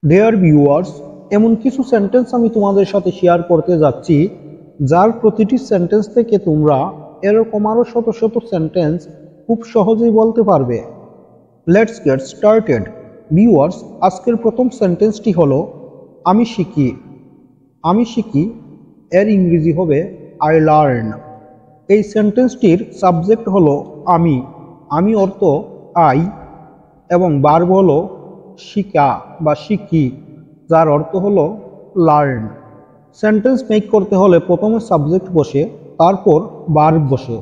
Dear viewers, এমন কিছু sentence আমি তোমাদের সাথে শেয়ার করতে যাচ্ছি যার প্রতিটি সেন্টেন্স থেকে তোমরা এরকম আরো শত শত সেন্টেন্স খুব সহজেই বলতে পারবে। Let's get started. ভিউয়ার্স, আজকের প্রথম সেন্টেন্সটি হলো আমি শিখি। আমি শিখি এর ইংরেজি হবে আই লার্ন। এই সেন্টেন্সটির সাবজেক্ট হলো আমি। আমি অর্থ আই এবং ভার্ব হলো শিখা বা শিখি, যার অর্থ হলো লার্ন। সেন্টেন্স মেক করতে হলে প্রথমে সাবজেক্ট বসে, তারপর ভার্ব বসে।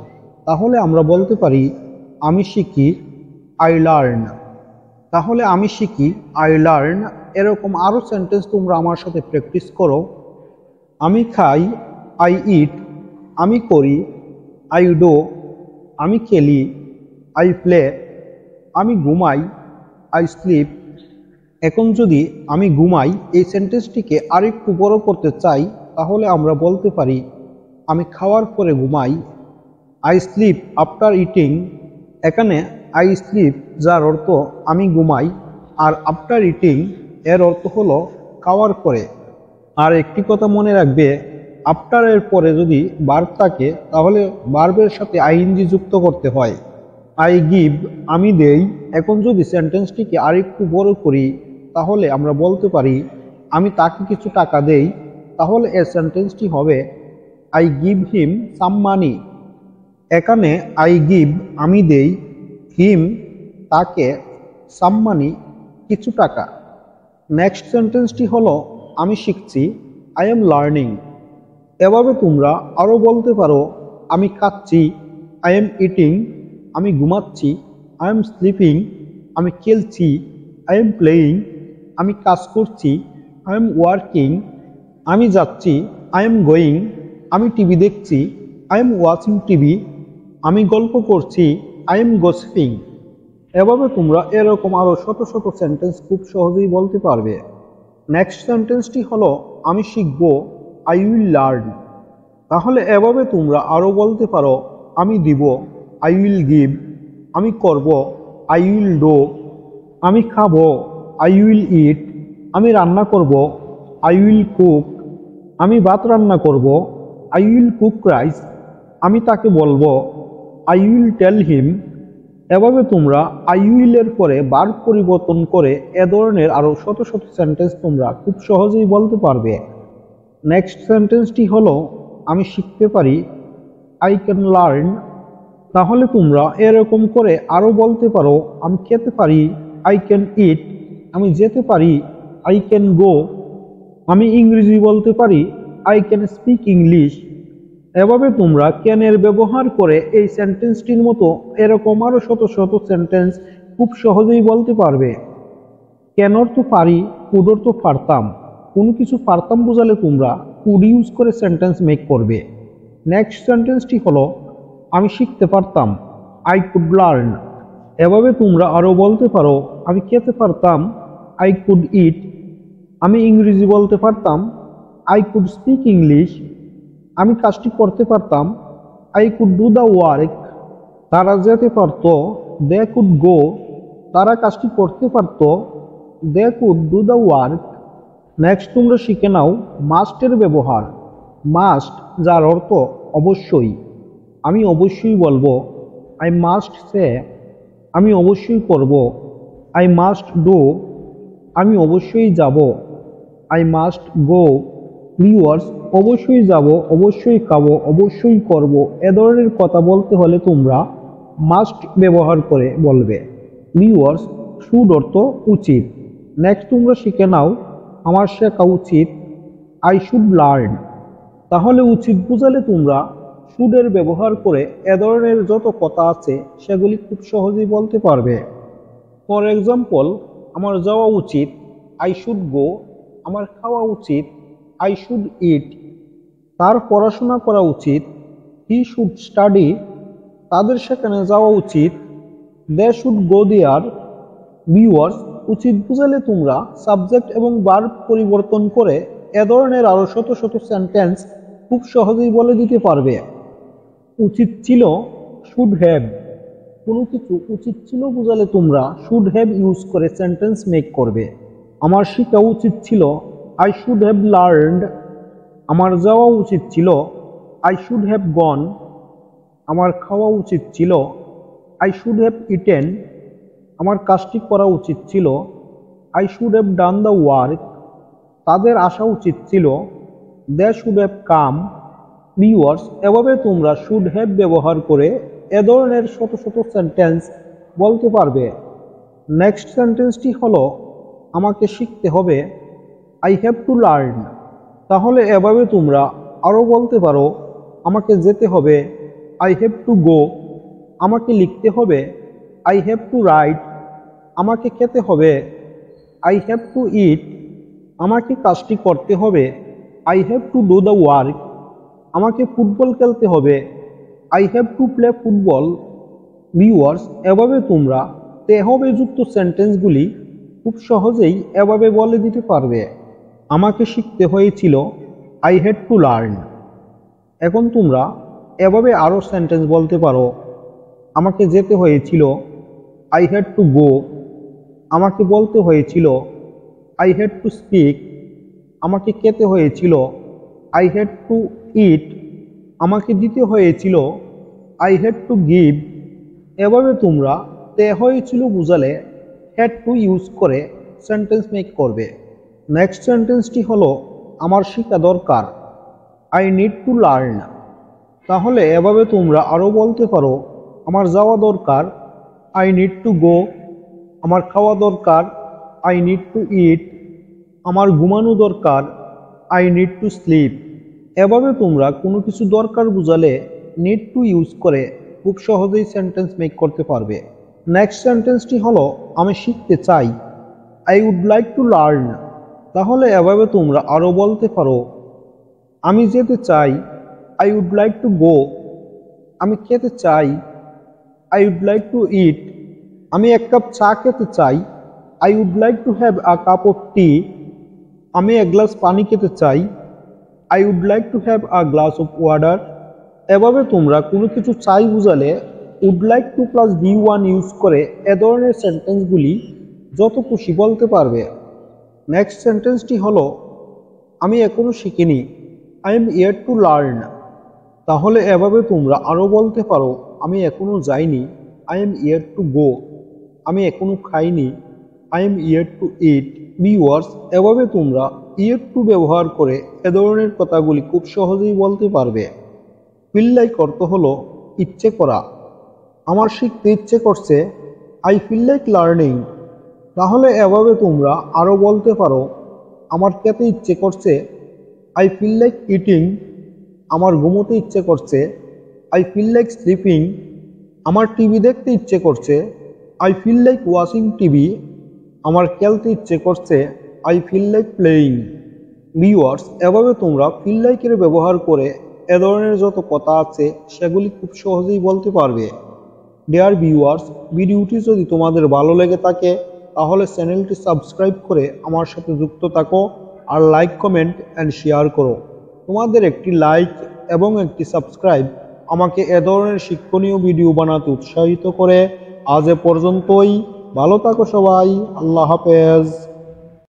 তাহলে আমরা বলতে পারি আমি শিখি আই লার্ন। তাহলে আমি শিখি আই লার্ন এরকম আরও সেন্টেন্স তোমরা আমার সাথে প্র্যাকটিস করো। আমি খাই আই ইট। আমি করি আই ডু। আমি খেলি আই প্লে। আমি ঘুমাই আই স্লিপ। এখন যদি আমি ঘুমাই এই সেন্টেন্সটিকে আরেকটু বড় করতে চাই, তাহলে আমরা বলতে পারি আমি খাওয়ার পরে ঘুমাই আই স্লিপ আফটার ইটিং। এখানে আই স্লিপ যার অর্থ আমি ঘুমাই, আর আফটার ইটিং এর অর্থ হলো খাওয়ার পরে। আর একটি কথা মনে রাখবে, আফটার এর পরে যদি ভার্ব থাকে তাহলে ভার্বের সাথে আইএনজি যুক্ত করতে হয়। আই গিভ আমি দেই। এখন যদি সেন্টেন্সটিকে আরেকটু বড় করি, তাহলে আমরা বলতে পারি আমি তাকে কিছু টাকা দেই। তাহলে এই সেন্টেন্সটি হবে আই গিভ হিম সাম মানি। এখানে আই গিভ আমি দেই, হিম তাকে, সাম মানি কিছু টাকা। নেক্সট সেন্টেন্সটি হলো আমি শিখছি আই এম লার্নিং। এভাবে তোমরা আরও বলতে পারো আমি খাচ্ছি আই এম ইটিং। আমি ঘুমাচ্ছি আই এম স্লিপিং। আমি খেলছি আই এম প্লেয়িং। আমি কাজ করছি আই এম ওয়ার্কিং। আমি যাচ্ছি আই এম গোয়িং। আমি টিভি দেখছি আই এম ওয়াচিং টিভি। আমি গল্প করছি আই এম গসিপিং। এভাবে তোমরা এরকম আরও শত শত সেন্টেন্স খুব সহজেই বলতে পারবে। নেক্সট সেন্টেন্সটি হলো আমি শিখব আই উইল লার্ন। তাহলে এভাবে তোমরা আরও বলতে পারো আমি দিব আই উইল গিভ। আমি করব আই উইল ডু। আমি খাবো আই উইল ইট। আমি রান্না করব আই উইল কুক। আমি ভাত রান্না করব আই উইল কুক রাইস। আমি তাকে বলবো আই উইল টেল হিম। এভাবে তোমরা আই উইলের পরে ভার্ব পরিবর্তন করে এ ধরনের আরও শত শত সেন্টেন্স তোমরা খুব সহজেই বলতে পারবে। নেক্সট সেন্টেন্সটি হলো আমি শিখতে পারি আই ক্যান লার্ন। তাহলে তোমরা এরকম করে আরও বলতে পারো আমি খেতে পারি আই ক্যান ইট। আমি যেতে পারি আই ক্যান গো। আমি ইংরেজি বলতে পারি আই ক্যান স্পিক ইংলিশ। এভাবে তোমরা ক্যানের ব্যবহার করে এই সেন্টেন্সটির মতো এরকম আরও শত শত সেন্টেন্স খুব সহজেই বলতে পারবে। ক্যান অর্থ পারি, কুড অর্থ পারতাম। কোনো কিছু পারতাম বোঝালে তোমরা কুড ইউজ করে সেন্টেন্স মেক করবে। নেক্সট সেন্টেন্সটি হলো আমি শিখতে পারতাম আই কুড লার্ন। এভাবে তোমরা আরও বলতে পারো আমি খেতে পারতাম আই কুড ইট। আমি ইংরেজি বলতে পারতাম আই কুড স্পিক ইংলিশ। আমি কাজটি করতে পারতাম I could do the work. তারা যেতে পারত দে কুড গো। তারা কাজটি করতে পারত they could do the work. Next তোমরা শিখে নাও মাস্টের ব্যবহার। মাস্ট যার অর্থ অবশ্যই। আমি অবশ্যই বলবো আই মাস্ট সে। আমি অবশ্যই করব আই মাস্ট ডু। আমি অবশ্যই যাব আই মাস্ট গো। ভিউয়ার্স, অবশ্যই যাব, অবশ্যই খাবো, অবশ্যই করব এ ধরনের কথা বলতে হলে তোমরা মাস্ট ব্যবহার করে বলবে। ভিউয়ার্স, শুড অর্থ উচিত। নেক্সট তোমরা শিখে নাও আমার শেখা উচিত আই শুড লার্ন। তাহলে উচিত বোঝালে তোমরা শুডের ব্যবহার করে এ ধরনের যত কথা আছে সেগুলি খুব সহজেই বলতে পারবে। ফর এক্সাম্পল, আমার যাওয়া উচিত আই শুড গো। আমার খাওয়া উচিত আই শুড ইট। তার পড়াশোনা করা উচিত হি শুড স্টাডি। তাদের সেখানে যাওয়া উচিত they should go there. Viewers, উচিত বোঝালে তোমরা সাবজেক্ট এবং ভার্ব পরিবর্তন করে এ ধরনের আরও শত শত সেন্টেন্স খুব সহজেই বলে দিতে পারবে। উচিত ছিল শুড হ্যাভ। কোনো কিছু উচিত ছিল বোঝালে তোমরা শুড হ্যাভ ইউজ করে সেন্টেন্স মেক করবে। আমার শিখা উচিত ছিল, আই শুড হ্যাভ লার্নড। আমার যাওয়া উচিত ছিল, আই শুড হ্যাভ গন। আমার খাওয়া উচিত ছিল, আই শুড হ্যাভ ইটেন। আমার কাজটি করা উচিত ছিল, I should have done the work. তাদের আসা উচিত ছিল, they should have come. Viewers, এভাবে তোমরা শুড হ্যাভ ব্যবহার করে এ ধরনের শত শত সেন্টেন্স বলতে পারবে। নেক্সট সেন্টেন্সটি হলো, আমাকে শিখতে হবে, আই হ্যাভ টু লার্ন। তাহলে এভাবে তোমরা আরও বলতে পারো, আমাকে যেতে হবে, আই হ্যাভ টু গো। আমাকে লিখতে হবে, আই হ্যাভ টু রাইট। আমাকে খেতে হবে, আই হ্যাভ টু ইট। আমাকে কাজটি করতে হবে, I have to do the work. আমাকে ফুটবল খেলতে হবে, I have to play football. Viewers, এভাবে তোমরা তে হবে যুক্ত সেন্টেন্সগুলি খুব সহজেই এভাবে বলে দিতে পারবে। আমাকে শিখতে হয়েছিল, আই হ্যাড টু লার্ন। এখন তোমরা এভাবে আরও সেন্টেন্স বলতে পারো, আমাকে যেতে হয়েছিল, আই হ্যাড টু গো। আমাকে বলতে হয়েছিল, আই হ্যাড টু স্পিক। আমাকে খেতে হয়েছিল, আই হ্যাড টু ইট। আমাকে দিতে হয়েছিল, আই হ্যাড টু গিভ। এভাবে তোমরা তে হয়েছিল বুঝালে হ্যাড টু ইউজ করে সেন্টেন্স মেক করবে। নেক্সট সেন্টেন্সটি হলো, আমার শিখা দরকার, আই নিড টু লার্ন। তাহলে এভাবে তোমরা আরও বলতে পারো, আমার যাওয়া দরকার, আই নিড টু গো। আমার খাওয়া দরকার, আই নিড টু ইট। আমার ঘুমানো দরকার, আই নিড টু স্লিপ। এভাবে তোমরা কোনো কিছু দরকার বুঝালে নিড টু ইউজ করে খুব সহজেই সেন্টেন্স মেক করতে পারবে। নেক্সট সেন্টেন্সটি হলো, আমি শিখতে চাই, I would like to learn. তাহলে এভাবে তোমরা আরও বলতে পারো, আমি যেতে চাই, I would like to go. আমি খেতে চাই, I would like to eat. আমি এক কাপ চা খেতে চাই, I would like to have a cup of tea. আমি এক গ্লাস পানি খেতে চাই, I would like to have a glass of water. এভাবে তোমরা কোনো কিছু চাই বুঝালে would like two plus B one use করে এ ধরনের সেন্টেন্সগুলি যত খুশি বলতে পারবে। নেক্সট সেন্টেন্সটি হলো, আমি এখনো শিখিনি, I am yet two learn. তাহলে এভাবে তোমরা আরও বলতে পারো, আমি এখনো যাইনি, I am yet two go. আমি এখনো খাইনি, I am yet two it. Viewers, এভাবে তোমরা ইয়েট টু ব্যবহার করে এ ধরনের কথাগুলি খুব সহজেই বলতে পারবে। ফিল লাইক অর্থ হলো ইচ্ছে করা। আমার শিখতে ইচ্ছে করছে, আই ফিল লাইক লার্নিং। তাহলে এভাবে তোমরা আরও বলতে পারো, আমার খেতে ইচ্ছে করছে, আই ফিল লাইক ইটিং। আমার ঘুমোতে ইচ্ছে করছে, আই ফিল লাইক স্লিপিং। আমার টিভি দেখতে ইচ্ছে করছে, I feel like watching TV. আমার খেলতে ইচ্ছে করছে, I feel like playing. Viewers, এভাবে তোমরা ফিল লাইকের ব্যবহার করে এ ধরনের যত কথা আছে সেগুলি খুব সহজেই বলতে পারবে। ডিয়ার ভিউয়ার্স, ভিডিওটি যদি তোমাদের ভালো লেগে থাকে তাহলে চ্যানেলটি সাবস্ক্রাইব করে আমার সাথে যুক্ত থাকো, আর লাইক, কমেন্ট অ্যান্ড শেয়ার করো। তোমাদের একটি লাইক এবং একটি সাবস্ক্রাইব আমাকে এ ধরনের শিক্ষণীয় ভিডিও বানাতে উৎসাহিত করে। আজ এ পর্যন্তই। ভালো থাকো সবাই। আল্লাহ হাফেজ।